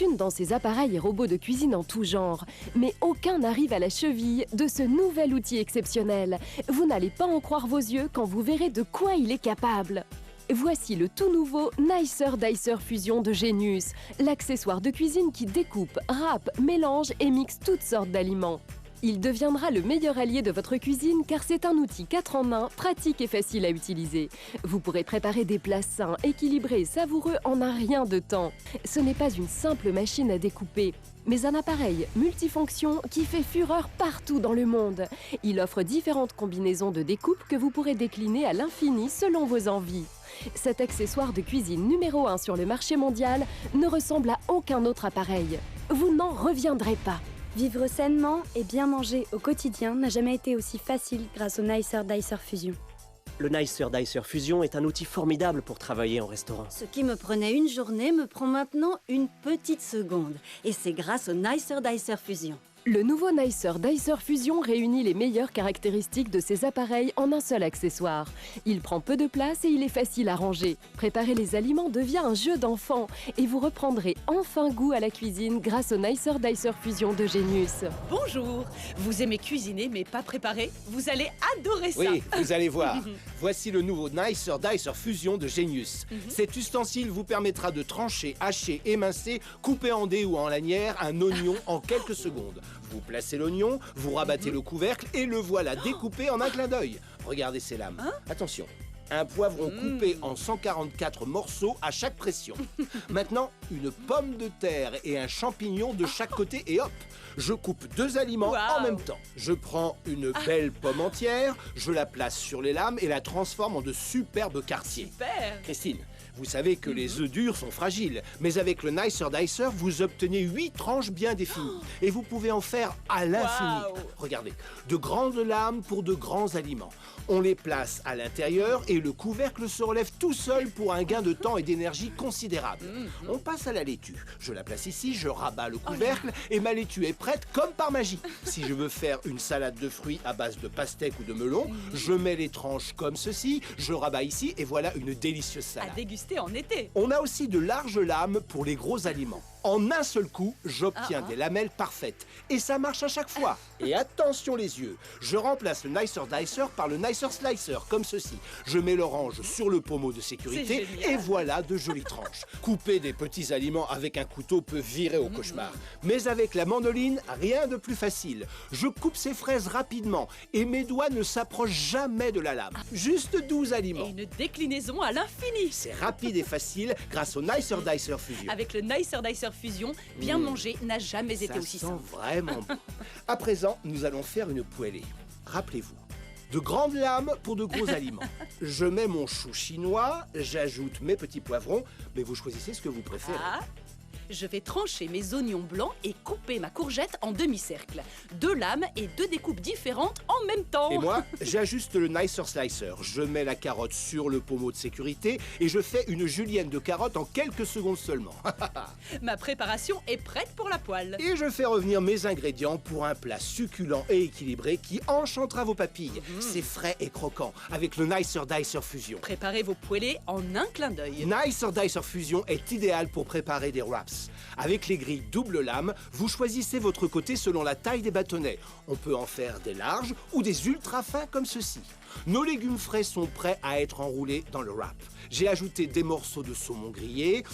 fortune dans ces appareils et robots de cuisine en tout genre. Mais aucun n'arrive à la cheville de ce nouvel outil exceptionnel. Vous n'allez pas en croire vos yeux quand vous verrez de quoi il est capable. Voici le tout nouveau Nicer Dicer Fusion de Genius, l'accessoire de cuisine qui découpe, râpe, mélange et mixe toutes sortes d'aliments. Il deviendra le meilleur allié de votre cuisine car c'est un outil 4 en 1, pratique et facile à utiliser. Vous pourrez préparer des plats sains, équilibrés et savoureux en un rien de temps. Ce n'est pas une simple machine à découper, mais un appareil multifonction qui fait fureur partout dans le monde. Il offre différentes combinaisons de découpe que vous pourrez décliner à l'infini selon vos envies. Cet accessoire de cuisine numéro 1 sur le marché mondial ne ressemble à aucun autre appareil. Vous n'en reviendrez pas. Vivre sainement et bien manger au quotidien n'a jamais été aussi facile grâce au Nicer Dicer Fusion. Le Nicer Dicer Fusion est un outil formidable pour travailler en restaurant. Ce qui me prenait une journée me prend maintenant une petite seconde. Et c'est grâce au Nicer Dicer Fusion. Le nouveau Nicer Dicer Fusion réunit les meilleures caractéristiques de ces appareils en un seul accessoire. Il prend peu de place et il est facile à ranger. Préparer les aliments devient un jeu d'enfant et vous reprendrez enfin goût à la cuisine grâce au Nicer Dicer Fusion de Genius. Bonjour, vous aimez cuisiner mais pas préparer? Vous allez adorer ça. Oui, vous allez voir. Voici le nouveau Nicer Dicer Fusion de Genius. Cet ustensile vous permettra de trancher, hacher, émincer, couper en dés ou en lanières un oignon en quelques secondes. Vous placez l'oignon, vous rabattez le couvercle et le voilà découpé en un clin d'œil. Regardez ces lames. Attention, un poivron coupé en 144 morceaux à chaque pression. Maintenant, une pomme de terre et un champignon de chaque côté et hop, je coupe deux aliments en même temps. Je prends une belle pomme entière, je la place sur les lames et la transforme en de superbes quartiers. Super. Christine, vous savez que les œufs durs sont fragiles, mais avec le Nicer Dicer, vous obtenez 8 tranches bien définies. Et vous pouvez en faire à l'infini. Regardez, de grandes lames pour de grands aliments. On les place à l'intérieur et le couvercle se relève tout seul pour un gain de temps et d'énergie considérable. On passe à la laitue. Je la place ici, je rabats le couvercle et ma laitue est prête comme par magie. Si je veux faire une salade de fruits à base de pastèque ou de melon, je mets les tranches comme ceci, je rabats ici et voilà une délicieuse salade. À déguster en été. On a aussi de larges lames pour les gros aliments. En un seul coup, j'obtiens des lamelles parfaites. Et ça marche à chaque fois. Et attention les yeux, je remplace le Nicer Dicer par le Nicer Slicer, comme ceci. Je mets l'orange sur le pommeau de sécurité et voilà de jolies tranches. Couper des petits aliments avec un couteau peut virer au cauchemar. Mais avec la mandoline, rien de plus facile. Je coupe ces fraises rapidement et mes doigts ne s'approchent jamais de la lame. Juste 12 aliments. Et une déclinaison à l'infini. C'est rapide et facile grâce au Nicer Dicer Fusion. Avec le Nicer Dicer Fusion, bien manger n'a jamais été aussi Ça simple. sent vraiment bon. À présent, nous allons faire une poêlée. Rappelez-vous, de grandes lames pour de gros aliments. Je mets mon chou chinois, j'ajoute mes petits poivrons, mais vous choisissez ce que vous préférez. Je vais trancher mes oignons blancs et couper ma courgette en demi-cercle. 2 lames et 2 découpes différentes en même temps. Et moi, j'ajuste le Nicer Slicer. Je mets la carotte sur le pommeau de sécurité et je fais une julienne de carottes en quelques secondes seulement. Ma préparation est prête pour la poêle. Et je fais revenir mes ingrédients pour un plat succulent et équilibré qui enchantera vos papilles. C'est frais et croquant avec le Nicer Dicer Fusion. Préparez vos poêlés en un clin d'œil. Nicer Dicer Fusion est idéal pour préparer des wraps. Avec les grilles double lame, vous choisissez votre côté selon la taille des bâtonnets. On peut en faire des larges ou des ultra fins comme ceci. Nos légumes frais sont prêts à être enroulés dans le wrap. J'ai ajouté des morceaux de saumon grillé.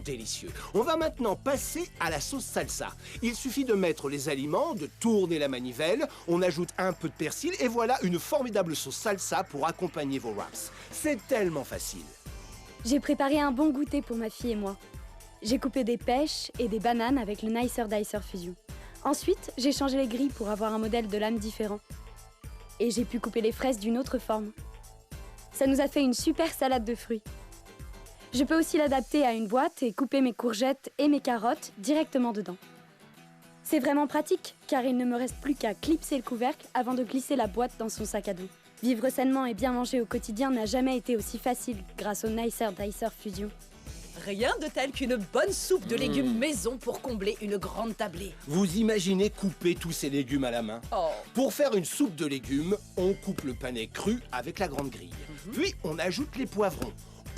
Délicieux. On va maintenant passer à la sauce salsa. Il suffit de mettre les aliments, de tourner la manivelle, on ajoute un peu de persil et voilà une formidable sauce salsa pour accompagner vos wraps. C'est tellement facile. J'ai préparé un bon goûter pour ma fille et moi. J'ai coupé des pêches et des bananes avec le Nicer Dicer Fusion. Ensuite, j'ai changé les grilles pour avoir un modèle de lame différent. Et j'ai pu couper les fraises d'une autre forme. Ça nous a fait une super salade de fruits. Je peux aussi l'adapter à une boîte et couper mes courgettes et mes carottes directement dedans. C'est vraiment pratique, car il ne me reste plus qu'à clipser le couvercle avant de glisser la boîte dans son sac à dos. Vivre sainement et bien manger au quotidien n'a jamais été aussi facile grâce au Nicer Dicer Fusion. Rien de tel qu'une bonne soupe de légumes maison pour combler une grande tablée. Vous imaginez couper tous ces légumes à la main? Oh. Pour faire une soupe de légumes, on coupe le panais cru avec la grande grille. Puis on ajoute les poivrons.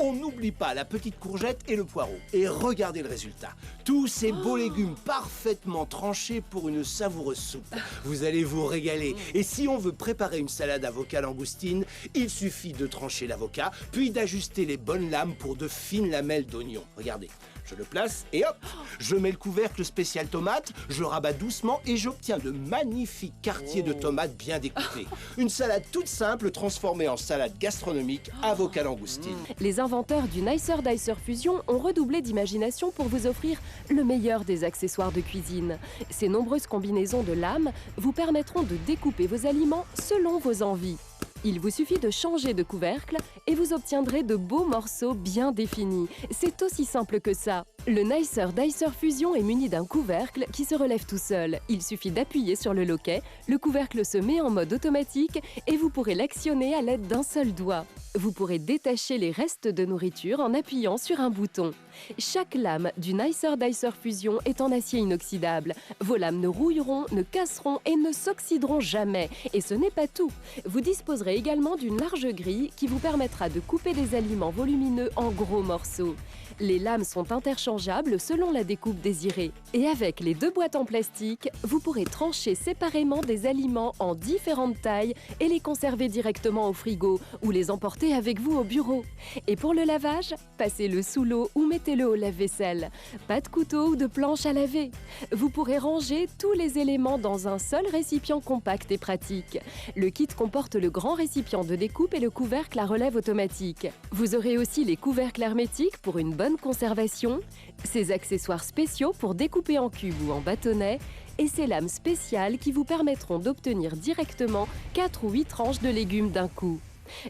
On n'oublie pas la petite courgette et le poireau. Et regardez le résultat. Tous ces beaux légumes parfaitement tranchés pour une savoureuse soupe. Vous allez vous régaler. Et si on veut préparer une salade avocat langoustine, il suffit de trancher l'avocat, puis d'ajuster les bonnes lames pour de fines lamelles d'oignon. Regardez. Je le place et hop, je mets le couvercle spécial tomate, je rabats doucement et j'obtiens de magnifiques quartiers de tomates bien découpés. Une salade toute simple transformée en salade gastronomique avocat langoustine. Les inventeurs du Nicer Dicer Fusion ont redoublé d'imagination pour vous offrir le meilleur des accessoires de cuisine. Ces nombreuses combinaisons de lames vous permettront de découper vos aliments selon vos envies. Il vous suffit de changer de couvercle et vous obtiendrez de beaux morceaux bien définis. C'est aussi simple que ça. Le Nicer Dicer Fusion est muni d'un couvercle qui se relève tout seul. Il suffit d'appuyer sur le loquet, le couvercle se met en mode automatique et vous pourrez l'actionner à l'aide d'un seul doigt. Vous pourrez détacher les restes de nourriture en appuyant sur un bouton. Chaque lame du Nicer Dicer Fusion est en acier inoxydable. Vos lames ne rouilleront, ne casseront et ne s'oxyderont jamais. Et ce n'est pas tout. Vous disposerez également d'une large grille qui vous permettra de couper des aliments volumineux en gros morceaux. Les lames sont interchangeables selon la découpe désirée. Et avec les deux boîtes en plastique, vous pourrez trancher séparément des aliments en différentes tailles et les conserver directement au frigo ou les emporter avec vous au bureau. Et pour le lavage, passez-le sous l'eau ou mettez-le au lave-vaisselle. Pas de couteau ou de planche à laver. Vous pourrez ranger tous les éléments dans un seul récipient compact et pratique. Le kit comporte le grand récipient de découpe et le couvercle à relève automatique. Vous aurez aussi les couvercles hermétiques pour une bonne conservation, ces accessoires spéciaux pour découper en cubes ou en bâtonnets et ces lames spéciales qui vous permettront d'obtenir directement 4 ou 8 tranches de légumes d'un coup.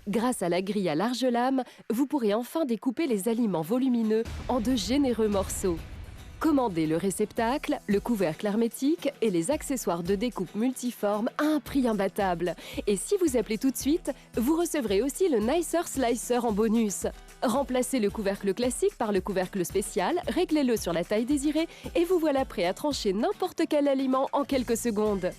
Grâce à la grille à large lame, vous pourrez enfin découper les aliments volumineux en de généreux morceaux. Commandez le réceptacle, le couvercle hermétique et les accessoires de découpe multiforme à un prix imbattable. Et si vous appelez tout de suite, vous recevrez aussi le Nicer Slicer en bonus. Remplacez le couvercle classique par le couvercle spécial, réglez-le sur la taille désirée et vous voilà prêt à trancher n'importe quel aliment en quelques secondes.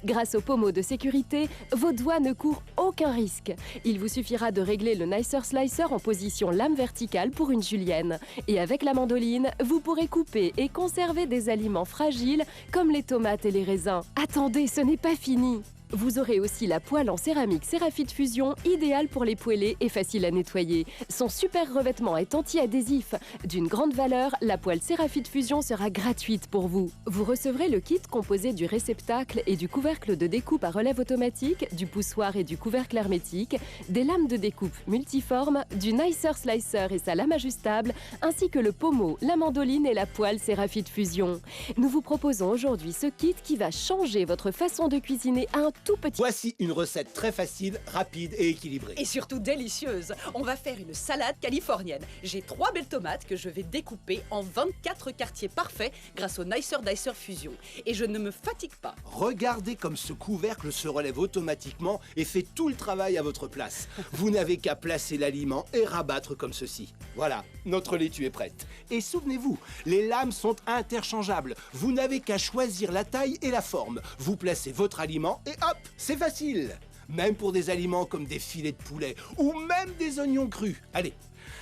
Grâce au pommeau de sécurité, vos doigts ne courent aucun risque. Il vous suffira de régler le Nicer Slicer en position lame verticale pour une julienne. Et avec la mandoline, vous pourrez couper et conserver des aliments fragiles comme les tomates et les raisins. Attendez, ce n'est pas fini! Vous aurez aussi la poêle en céramique Ceraphite Fusion, idéale pour les poêler et facile à nettoyer. Son super revêtement est anti-adhésif. D'une grande valeur, la poêle Ceraphite Fusion sera gratuite pour vous. Vous recevrez le kit composé du réceptacle et du couvercle de découpe à relève automatique, du poussoir et du couvercle hermétique, des lames de découpe multiformes, du Nicer Slicer et sa lame ajustable, ainsi que le pommeau, la mandoline et la poêle Ceraphite Fusion. Nous vous proposons aujourd'hui ce kit qui va changer votre façon de cuisiner à un tout petit... Voici une recette très facile, rapide et équilibrée. Et surtout délicieuse. On va faire une salade californienne. J'ai 3 belles tomates que je vais découper en 24 quartiers parfaits grâce au Nicer Dicer Fusion. Et je ne me fatigue pas. Regardez comme ce couvercle se relève automatiquement et fait tout le travail à votre place. Vous n'avez qu'à placer l'aliment et rabattre comme ceci. Voilà, notre laitue est prête. Et souvenez-vous, les lames sont interchangeables. Vous n'avez qu'à choisir la taille et la forme. Vous placez votre aliment et hop, c'est facile. Même pour des aliments comme des filets de poulet ou même des oignons crus. Allez,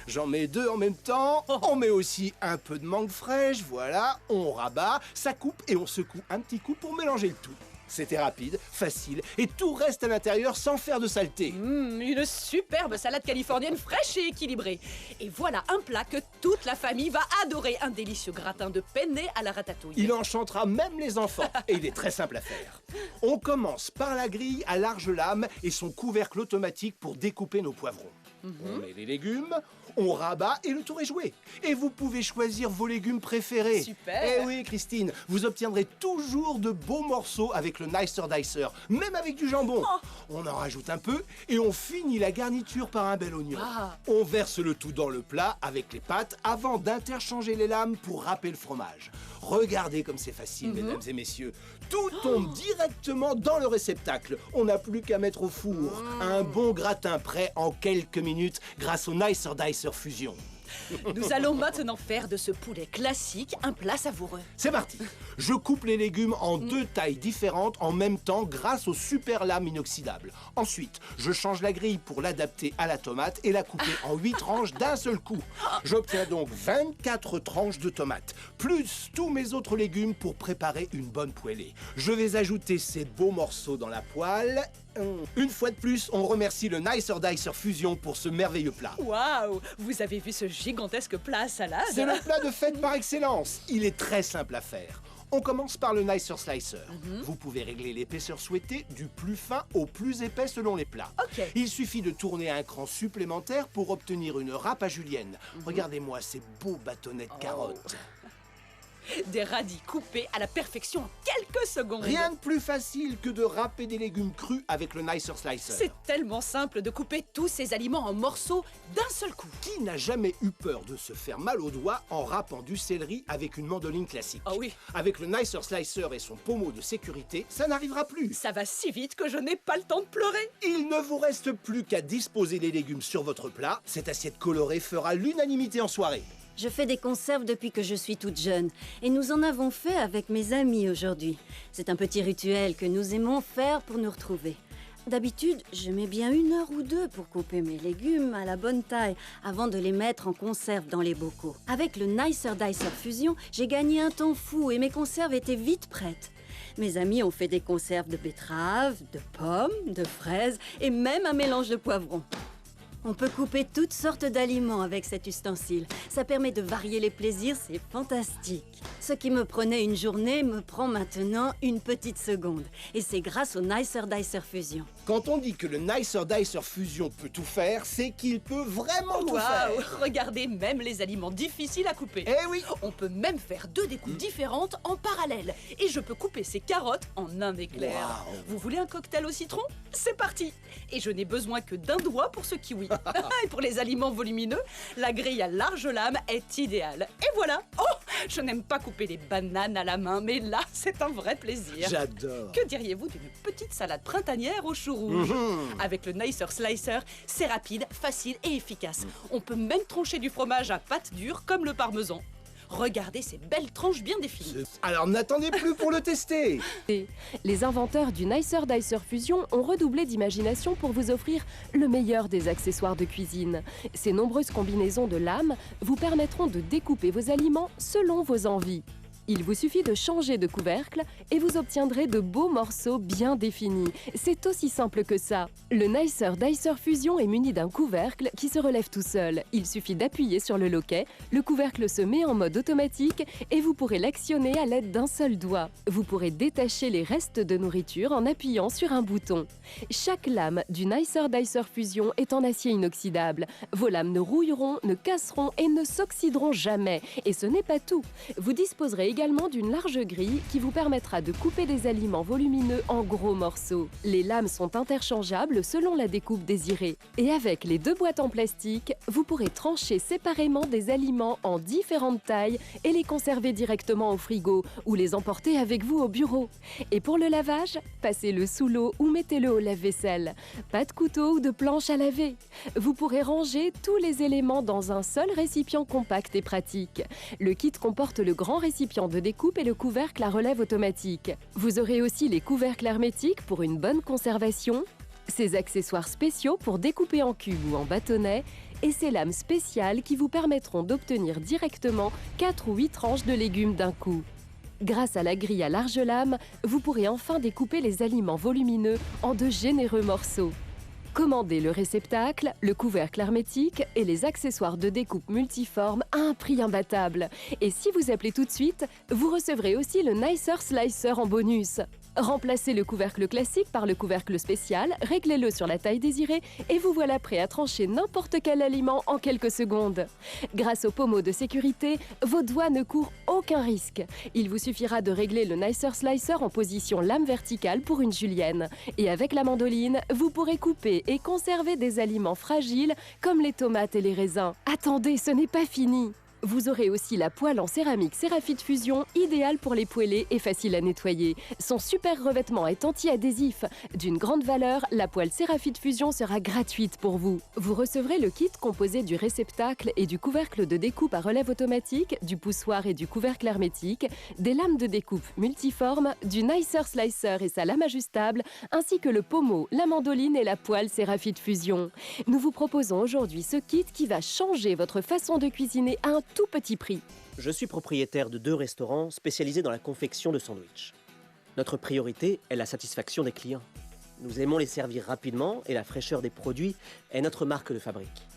j'en mets 2 en même temps. On met aussi un peu de mangue fraîche, voilà. On rabat, ça coupe et on secoue un petit coup pour mélanger le tout. C'était rapide, facile et tout reste à l'intérieur sans faire de saleté. Une superbe salade californienne fraîche et équilibrée. Et voilà un plat que toute la famille va adorer. Un délicieux gratin de penne à la ratatouille. Il enchantera même les enfants et il est très simple à faire. On commence par la grille à large lame et son couvercle automatique pour découper nos poivrons. On met les légumes, on rabat et le tour est joué. Et vous pouvez choisir vos légumes préférés. Super. Eh oui, Christine, vous obtiendrez toujours de beaux morceaux avec le Nicer Dicer, même avec du jambon. On en rajoute un peu et on finit la garniture par un bel oignon. On verse le tout dans le plat avec les pâtes avant d'interchanger les lames pour râper le fromage. Regardez comme c'est facile, mesdames et messieurs. Tout tombe directement dans le réceptacle. On n'a plus qu'à mettre au four. Un bon gratin prêt en quelques minutes grâce au Nicer Dicer Fusion. Nous allons maintenant faire de ce poulet classique un plat savoureux. C'est parti. Je coupe les légumes en 2 tailles différentes en même temps grâce aux super lames inoxydables. Ensuite, je change la grille pour l'adapter à la tomate et la couper en 8 tranches d'un seul coup. J'obtiens donc 24 tranches de tomates, plus tous mes autres légumes pour préparer une bonne poêlée. Je vais ajouter ces beaux morceaux dans la poêle. Une fois de plus, on remercie le Nicer Dicer Fusion pour ce merveilleux plat. Waouh! Vous avez vu ce gigantesque plat à salade? C'est le plat de fête par excellence. Il est très simple à faire. On commence par le Nicer Slicer. Vous pouvez régler l'épaisseur souhaitée du plus fin au plus épais selon les plats. Ok. Il suffit de tourner un cran supplémentaire pour obtenir une râpe à julienne. Regardez-moi ces beaux bâtonnets de carottes. Des radis coupés à la perfection en quelques secondes. Rien de plus facile que de râper des légumes crus avec le Nicer Slicer. C'est tellement simple de couper tous ces aliments en morceaux d'un seul coup. Qui n'a jamais eu peur de se faire mal aux doigts en râpant du céleri avec une mandoline classique? Ah oui. Avec le Nicer Slicer et son pommeau de sécurité, ça n'arrivera plus. Ça va si vite que je n'ai pas le temps de pleurer. Il ne vous reste plus qu'à disposer les légumes sur votre plat. Cette assiette colorée fera l'unanimité en soirée. Je fais des conserves depuis que je suis toute jeune et nous en avons fait avec mes amis aujourd'hui. C'est un petit rituel que nous aimons faire pour nous retrouver. D'habitude, je mets bien 1 heure ou 2 pour couper mes légumes à la bonne taille avant de les mettre en conserve dans les bocaux. Avec le Nicer Dicer Fusion, j'ai gagné un temps fou et mes conserves étaient vite prêtes. Mes amis ont fait des conserves de betteraves, de pommes, de fraises et même un mélange de poivrons. On peut couper toutes sortes d'aliments avec cet ustensile. Ça permet de varier les plaisirs, c'est fantastique. Ce qui me prenait une journée me prend maintenant une petite seconde. Et c'est grâce au Nicer Dicer Fusion. Quand on dit que le Nicer Dicer Fusion peut tout faire, c'est qu'il peut vraiment tout Waouh! faire. Regardez, même les aliments difficiles à couper. Eh oui. On peut même faire 2 découpes différentes en parallèle. Et je peux couper ces carottes en un éclair. Waouh. Vous voulez un cocktail au citron? C'est parti! Et je n'ai besoin que d'un doigt pour ce kiwi. Et pour les aliments volumineux, la grille à large lame est idéale. Et voilà! Oh! Je n'aime pas couper les bananes à la main, mais là, c'est un vrai plaisir. J'adore. Que diriez-vous d'une petite salade printanière aux choux rouges? Avec le Nicer Slicer, c'est rapide, facile et efficace. On peut même trancher du fromage à pâte dure comme le parmesan. Regardez ces belles tranches bien définies. Alors n'attendez plus pour le tester. Les inventeurs du Nicer Dicer Fusion ont redoublé d'imagination pour vous offrir le meilleur des accessoires de cuisine. Ces nombreuses combinaisons de lames vous permettront de découper vos aliments selon vos envies. Il vous suffit de changer de couvercle et vous obtiendrez de beaux morceaux bien définis. C'est aussi simple que ça. Le Nicer Dicer Fusion est muni d'un couvercle qui se relève tout seul. Il suffit d'appuyer sur le loquet, le couvercle se met en mode automatique et vous pourrez l'actionner à l'aide d'un seul doigt. Vous pourrez détacher les restes de nourriture en appuyant sur un bouton. Chaque lame du Nicer Dicer Fusion est en acier inoxydable. Vos lames ne rouilleront, ne casseront et ne s'oxyderont jamais. Et ce n'est pas tout. Vous disposerez également d'une large grille qui vous permettra de couper des aliments volumineux en gros morceaux. Les lames sont interchangeables selon la découpe désirée. Et avec les 2 boîtes en plastique, vous pourrez trancher séparément des aliments en différentes tailles et les conserver directement au frigo ou les emporter avec vous au bureau. Et pour le lavage, passez-le sous l'eau ou mettez-le au lave-vaisselle. Pas de couteau ou de planche à laver. Vous pourrez ranger tous les éléments dans un seul récipient compact et pratique. Le kit comporte le grand récipient de découpe et le couvercle à relève automatique. Vous aurez aussi les couvercles hermétiques pour une bonne conservation, ces accessoires spéciaux pour découper en cubes ou en bâtonnets et ces lames spéciales qui vous permettront d'obtenir directement 4 ou 8 tranches de légumes d'un coup. Grâce à la grille à large lame, vous pourrez enfin découper les aliments volumineux en de généreux morceaux. Commandez le réceptacle, le couvercle hermétique et les accessoires de découpe multiforme à un prix imbattable. Et si vous appelez tout de suite, vous recevrez aussi le Nicer Slicer en bonus. Remplacez le couvercle classique par le couvercle spécial, réglez-le sur la taille désirée et vous voilà prêt à trancher n'importe quel aliment en quelques secondes. Grâce au pommeau de sécurité, vos doigts ne courent aucun risque. Il vous suffira de régler le Nicer Slicer en position lame verticale pour une julienne. Et avec la mandoline, vous pourrez couper et conserver des aliments fragiles comme les tomates et les raisins. Attendez, ce n'est pas fini! Vous aurez aussi la poêle en céramique Ceraphite Fusion, idéale pour les poêlés et facile à nettoyer. Son super revêtement est anti-adhésif. D'une grande valeur, la poêle Ceraphite Fusion sera gratuite pour vous. Vous recevrez le kit composé du réceptacle et du couvercle de découpe à relève automatique, du poussoir et du couvercle hermétique, des lames de découpe multiformes, du Nicer Slicer et sa lame ajustable, ainsi que le pommeau, la mandoline et la poêle Ceraphite Fusion. Nous vous proposons aujourd'hui ce kit qui va changer votre façon de cuisiner à un tout petit prix. Je suis propriétaire de 2 restaurants spécialisés dans la confection de sandwichs. Notre priorité est la satisfaction des clients. Nous aimons les servir rapidement et la fraîcheur des produits est notre marque de fabrique.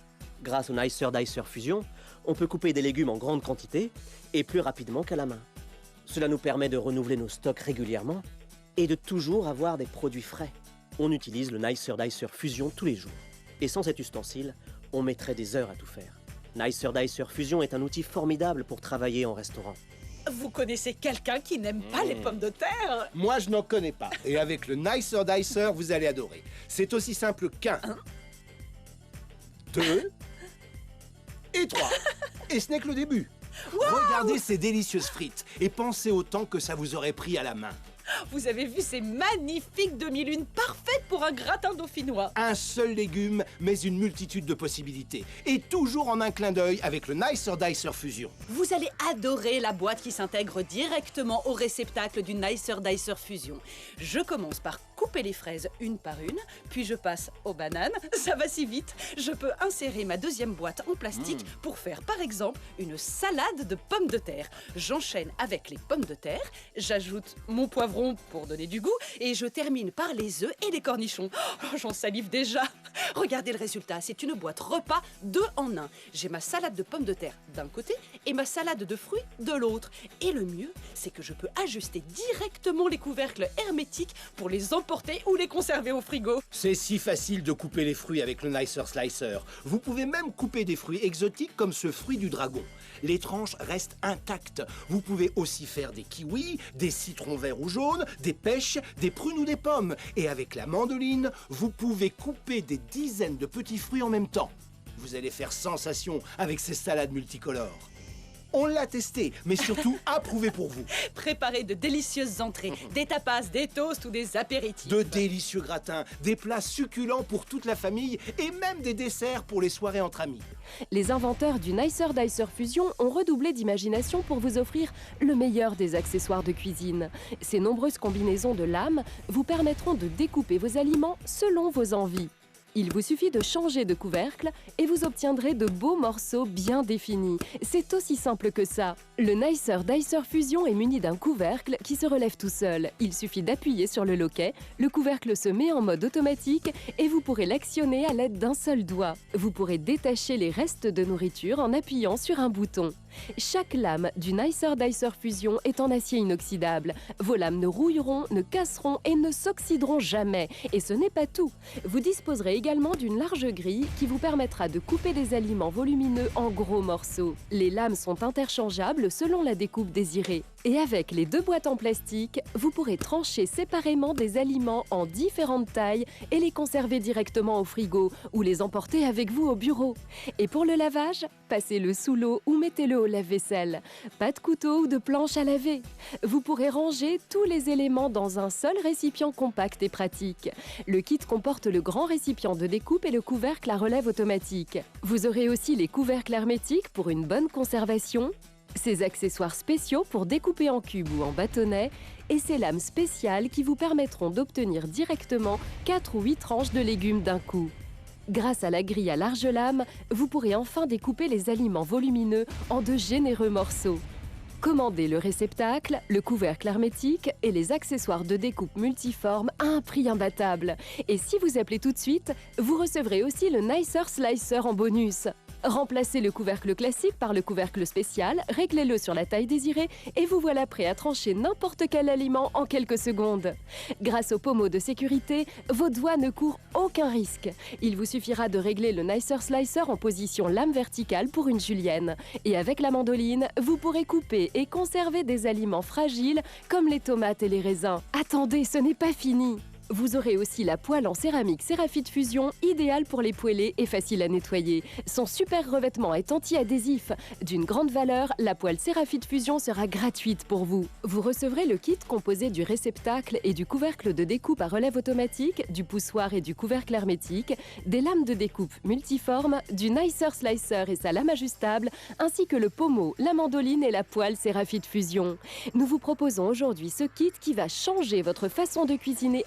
Grâce au Nicer Dicer Fusion, on peut couper des légumes en grande quantité et plus rapidement qu'à la main. Cela nous permet de renouveler nos stocks régulièrement et de toujours avoir des produits frais. On utilise le Nicer Dicer Fusion tous les jours. Et sans cet ustensile, on mettrait des heures à tout faire. Nicer Dicer Fusion est un outil formidable pour travailler en restaurant. Vous connaissez quelqu'un qui n'aime pas les pommes de terre? Moi, je n'en connais pas. Et avec le Nicer Dicer, vous allez adorer. C'est aussi simple qu'un, 2 et 3. Et ce n'est que le début. Regardez ces délicieuses frites et pensez au temps que ça vous aurait pris à la main. Vous avez vu ces magnifiques demi-lunes parfaites pour un gratin dauphinois? Un seul légume, mais une multitude de possibilités. Et toujours en un clin d'œil avec le Nicer Dicer Fusion. Vous allez adorer la boîte qui s'intègre directement au réceptacle du Nicer Dicer Fusion. Je commence par couper les fraises une par une, puis je passe aux bananes. Ça va si vite. Je peux insérer ma deuxième boîte en plastique pour faire par exemple une salade de pommes de terre. J'enchaîne avec les pommes de terre, j'ajoute mon poivron pour donner du goût et je termine par les œufs et les cornichons. Oh, j'en salive déjà. Regardez le résultat, c'est une boîte repas 2 en 1. J'ai ma salade de pommes de terre d'un côté et ma salade de fruits de l'autre. Et le mieux, c'est que je peux ajuster directement les couvercles hermétiques pour les emporter ou les conserver au frigo. C'est si facile de couper les fruits avec le Nicer Slicer. Vous pouvez même couper des fruits exotiques comme ce fruit du dragon. Les tranches restent intactes. Vous pouvez aussi faire des kiwis, des citrons verts ou jaunes, des pêches, des prunes ou des pommes. Et avec la mandoline, vous pouvez couper des dizaines de petits fruits en même temps. Vous allez faire sensation avec ces salades multicolores. On l'a testé, mais surtout approuvé pour vous. Préparez de délicieuses entrées, des tapas, des toasts ou des apéritifs. De délicieux gratins, des plats succulents pour toute la famille et même des desserts pour les soirées entre amis. Les inventeurs du Nicer Dicer Fusion ont redoublé d'imagination pour vous offrir le meilleur des accessoires de cuisine. Ces nombreuses combinaisons de lames vous permettront de découper vos aliments selon vos envies. Il vous suffit de changer de couvercle et vous obtiendrez de beaux morceaux bien définis. C'est aussi simple que ça. Le Nicer Dicer Fusion est muni d'un couvercle qui se relève tout seul. Il suffit d'appuyer sur le loquet, le couvercle se met en mode automatique et vous pourrez l'actionner à l'aide d'un seul doigt. Vous pourrez détacher les restes de nourriture en appuyant sur un bouton. Chaque lame du Nicer Dicer Fusion est en acier inoxydable. Vos lames ne rouilleront, ne casseront et ne s'oxyderont jamais. Et ce n'est pas tout. Vous disposerez également d'une large grille qui vous permettra de couper des aliments volumineux en gros morceaux. Les lames sont interchangeables selon la découpe désirée. Et avec les 2 boîtes en plastique, vous pourrez trancher séparément des aliments en différentes tailles et les conserver directement au frigo ou les emporter avec vous au bureau. Et pour le lavage, passez-le sous l'eau ou mettez-le au lave-vaisselle. Pas de couteau ou de planche à laver. Vous pourrez ranger tous les éléments dans un seul récipient compact et pratique. Le kit comporte le grand récipient de découpe et le couvercle à relève automatique. Vous aurez aussi les couvercles hermétiques pour une bonne conservation, ces accessoires spéciaux pour découper en cubes ou en bâtonnets et ces lames spéciales qui vous permettront d'obtenir directement 4 ou 8 tranches de légumes d'un coup. Grâce à la grille à large lame, vous pourrez enfin découper les aliments volumineux en de généreux morceaux. Commandez le réceptacle, le couvercle hermétique et les accessoires de découpe multiforme à un prix imbattable. Et si vous appelez tout de suite, vous recevrez aussi le Nicer Slicer en bonus. Remplacez le couvercle classique par le couvercle spécial, réglez-le sur la taille désirée et vous voilà prêt à trancher n'importe quel aliment en quelques secondes. Grâce au pommeau de sécurité, vos doigts ne courent aucun risque. Il vous suffira de régler le Nicer Slicer en position lame verticale pour une julienne. Et avec la mandoline, vous pourrez couper et conserver des aliments fragiles comme les tomates et les raisins. Attendez, ce n'est pas fini! Vous aurez aussi la poêle en céramique Cérafite Fusion, idéale pour les poêlés et facile à nettoyer. Son super revêtement est anti-adhésif. D'une grande valeur, la poêle Cérafite Fusion sera gratuite pour vous. Vous recevrez le kit composé du réceptacle et du couvercle de découpe à relève automatique, du poussoir et du couvercle hermétique, des lames de découpe multiformes, du Nicer Slicer et sa lame ajustable, ainsi que le pommeau, la mandoline et la poêle Cérafite Fusion. Nous vous proposons aujourd'hui ce kit qui va changer votre façon de cuisiner